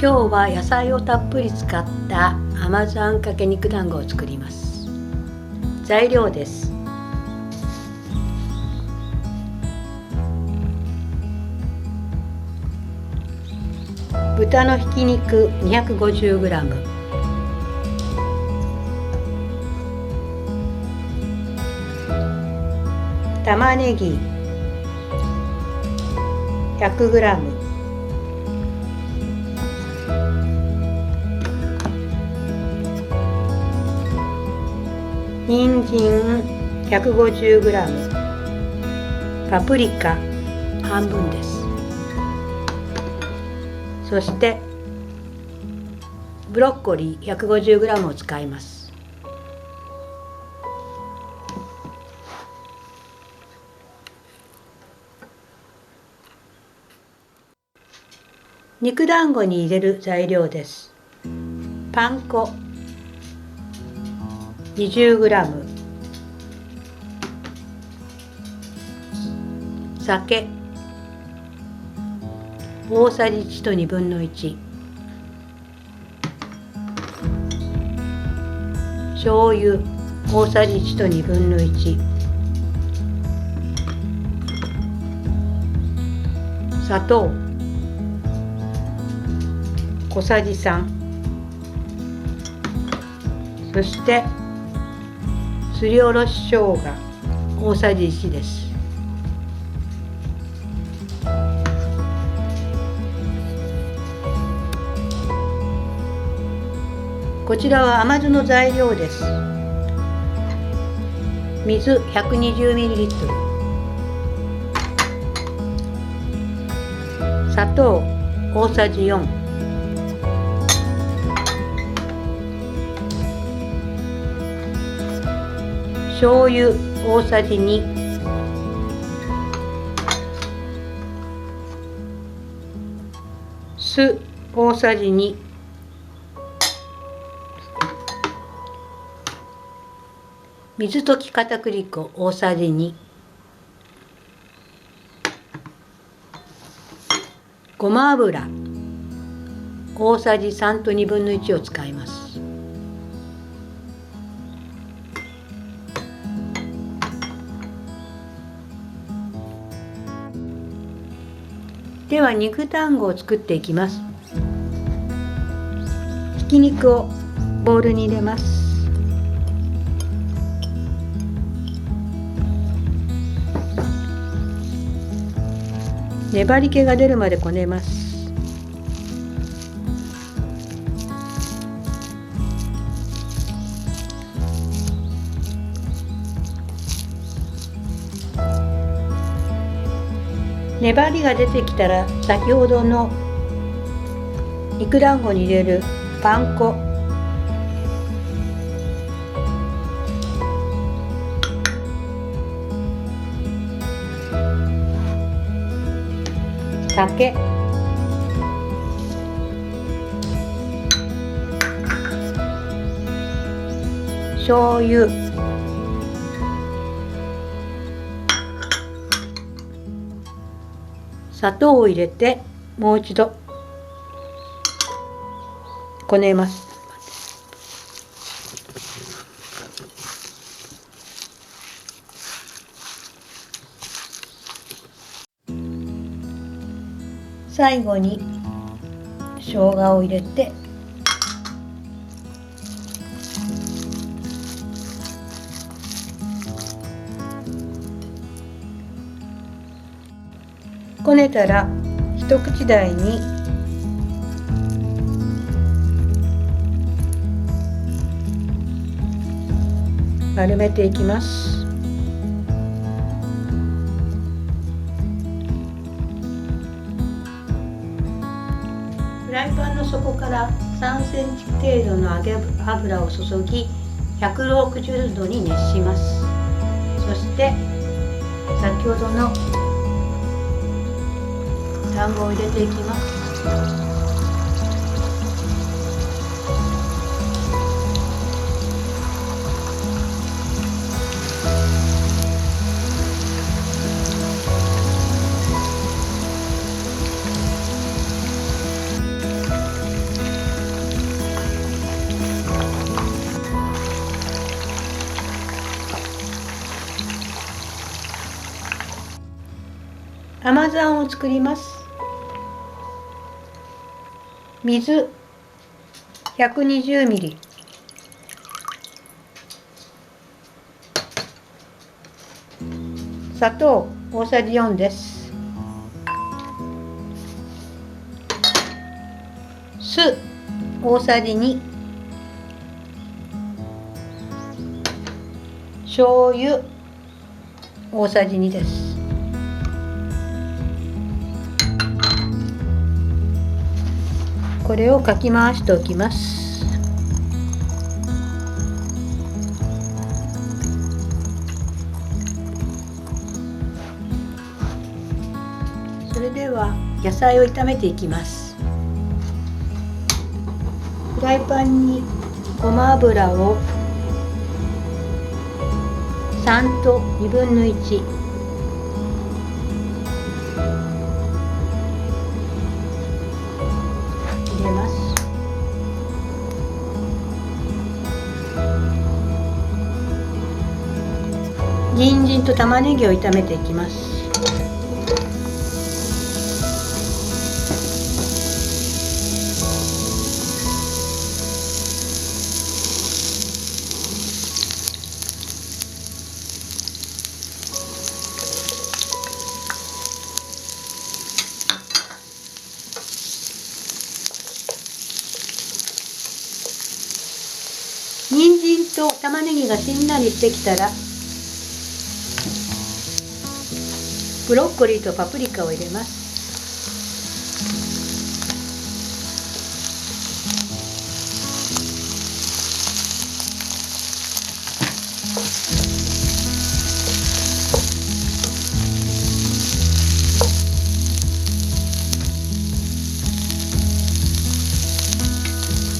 今日は野菜をたっぷり使った甘酢あんかけ肉団子を作ります。材料です。豚のひき肉 250g、 玉ねぎ 100g、人参 150g、 パプリカ半分です。そしてブロッコリー 150g を使います。肉団子に入れる材料です。パン粉 20g、 酒大さじ1と1/2、醤油大さじ1と1/2、砂糖小さじ3、そしてすりおろし生姜大さじ1です。こちらは甘酢の材料です。水 120ml、 砂糖大さじ4、醤油大さじ2、酢大さじ2、水溶き片栗粉大さじ2、ごま油大さじ3と1/2を使います。では肉団子を作っていきます。ひき肉をボウルに入れます。粘り気が出るまでこねます。粘りが出てきたら先ほどの肉団子に入れるパン粉酒醤油砂糖を入れてもう一度こねます。最後に生姜を入れてこねたら一口大に丸めていきます。フライパンの底から3センチ程度の揚げ油を注ぎ160度に熱します。そして先ほどの団子を入れていきます。甘酢を作ります。水 120ml、 砂糖大さじ4です。酢大さじ2、醤油大さじ2です。これをかき回しておきます。それでは野菜を炒めていきます。フライパンにごま油を3と1/2入れます。人参と玉ねぎを炒めていきます。人参と玉ねぎがしんなりしてきたら、ブロッコリーとパプリカを入れます。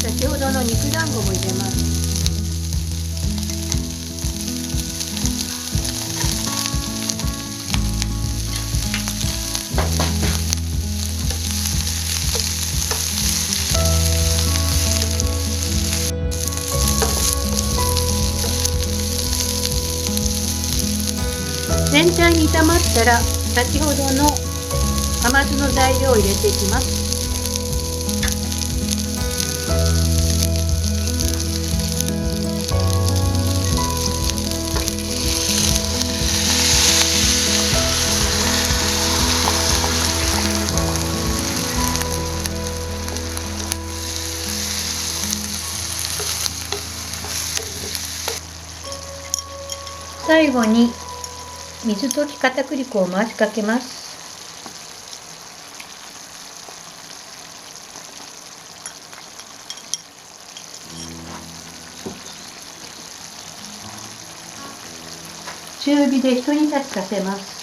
先ほどの肉団子も入れます。全体に炒まったら、先ほどの甘酢の材料を入れていきます。最後に水溶き片栗粉を回しかけます。中火でひと煮立ちさせます。